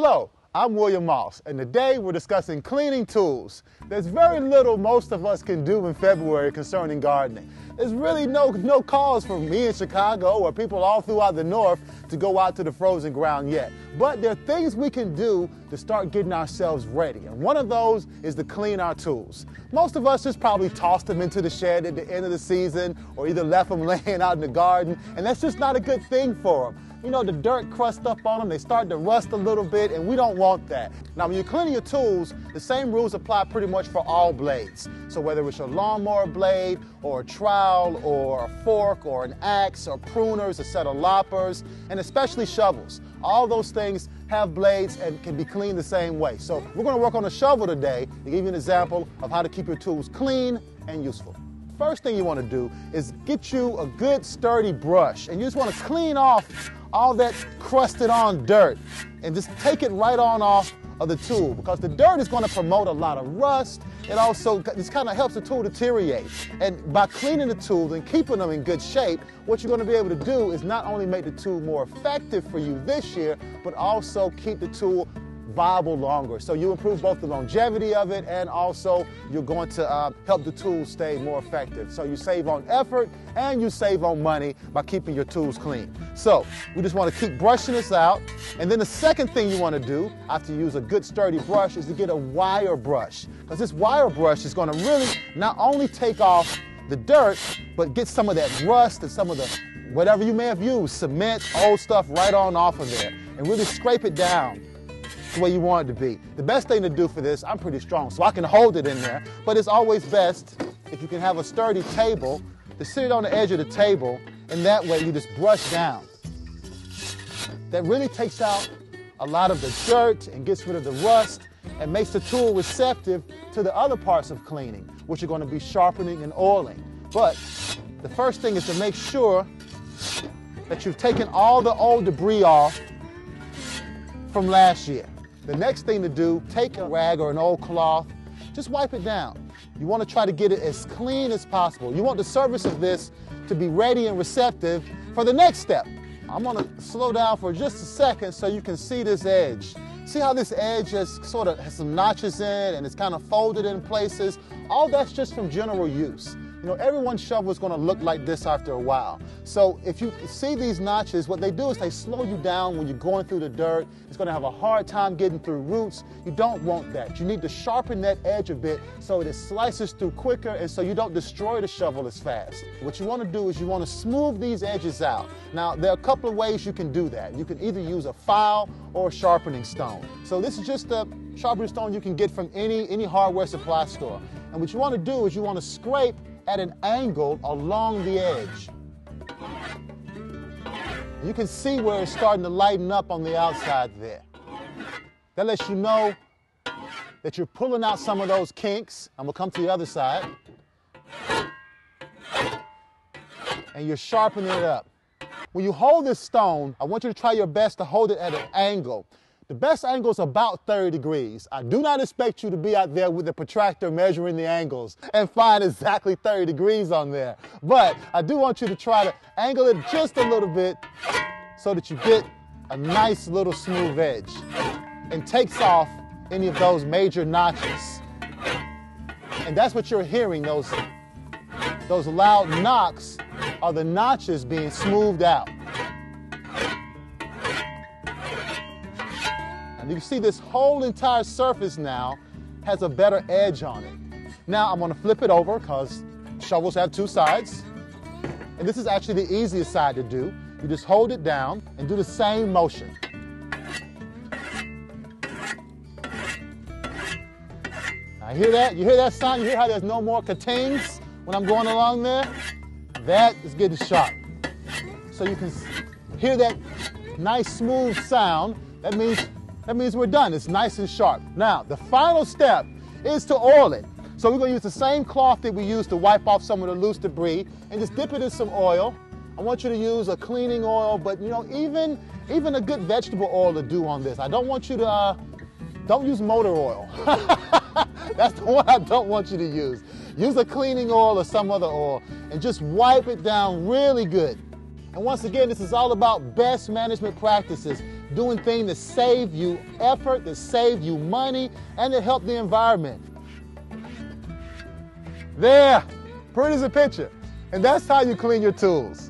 Hello, I'm William Moss, and today we're discussing cleaning tools. There's very little most of us can do in February concerning gardening. There's really no cause for me in Chicago or people all throughout the north to go out to the frozen ground yet. But there are things we can do to start getting ourselves ready, and one of those is to clean our tools. Most of us just probably tossed them into the shed at the end of the season or either left them laying out in the garden, and that's just not a good thing for them. You know, the dirt crusts up on them, they start to rust a little bit, and we don't want that. Now, when you're cleaning your tools, the same rules apply pretty much for all blades. So whether it's a lawnmower blade, or a trowel, or a fork, or an axe, or pruners, a set of loppers, and especially shovels. All those things have blades and can be cleaned the same way. So we're going to work on a shovel today to give you an example of how to keep your tools clean and useful. First thing you want to do is get you a good sturdy brush, and you just want to clean off all that crusted on dirt and just take it right on off of the tool, because the dirt is going to promote a lot of rust. It also just kind of helps the tool deteriorate. And by cleaning the tools and keeping them in good shape, what you're going to be able to do is not only make the tool more effective for you this year, but also keep the tool viable longer. So you improve both the longevity of it, and also you're going to help the tools stay more effective. So you save on effort and you save on money by keeping your tools clean. So we just want to keep brushing this out. And then the second thing you want to do after you use a good sturdy brush is to get a wire brush, because this wire brush is going to really not only take off the dirt, but get some of that rust and some of the whatever you may have used, cement, old stuff, right on off of there, and really scrape it down the way you want it to be. The best thing to do for this, I'm pretty strong, so I can hold it in there, but it's always best if you can have a sturdy table to sit it on the edge of the table, and that way you just brush down. That really takes out a lot of the dirt and gets rid of the rust and makes the tool receptive to the other parts of cleaning, which are going to be sharpening and oiling. But the first thing is to make sure that you've taken all the old debris off from last year. The next thing to do, take a rag or an old cloth, just wipe it down. You want to try to get it as clean as possible. You want the surface of this to be ready and receptive for the next step. I'm going to slow down for just a second so you can see this edge. See how this edge has sort of has some notches in and it's kind of folded in places? All that's just from general use. You know, everyone's shovel is going to look like this after a while. So if you see these notches, what they do is they slow you down when you're going through the dirt. It's going to have a hard time getting through roots. You don't want that. You need to sharpen that edge a bit so it slices through quicker and so you don't destroy the shovel as fast. What you want to do is you want to smooth these edges out. Now, there are a couple of ways you can do that. You can either use a file or a sharpening stone. So this is just a sharpening stone you can get from any hardware supply store. And what you want to do is you want to scrape at an angle along the edge. You can see where it's starting to lighten up on the outside there. That lets you know that you're pulling out some of those kinks, and we'll come to the other side, and you're sharpening it up. When you hold this stone, I want you to try your best to hold it at an angle. The best angle is about 30 degrees. I do not expect you to be out there with a protractor measuring the angles and find exactly 30 degrees on there. But I do want you to try to angle it just a little bit so that you get a nice little smooth edge and takes off any of those major notches. And that's what you're hearing, those loud knocks are the notches being smoothed out. You can see this whole entire surface now has a better edge on it. Now I'm going to flip it over because shovels have two sides. And this is actually the easiest side to do. You just hold it down and do the same motion. Now hear that? You hear that sound? You hear how there's no more ka-tings when I'm going along there? That is getting sharp. So you can hear that nice smooth sound. That means we're done. It's nice and sharp. Now, the final step is to oil it. So we're going to use the same cloth that we used to wipe off some of the loose debris and just dip it in some oil. I want you to use a cleaning oil, but you know, even a good vegetable oil to do on this. I don't want you to, don't use motor oil. That's the one I don't want you to use. Use a cleaning oil or some other oil and just wipe it down really good. And once again, this is all about best management practices. doing things to save you effort, to save you money, and to help the environment. There, pretty as a picture. And that's how you clean your tools.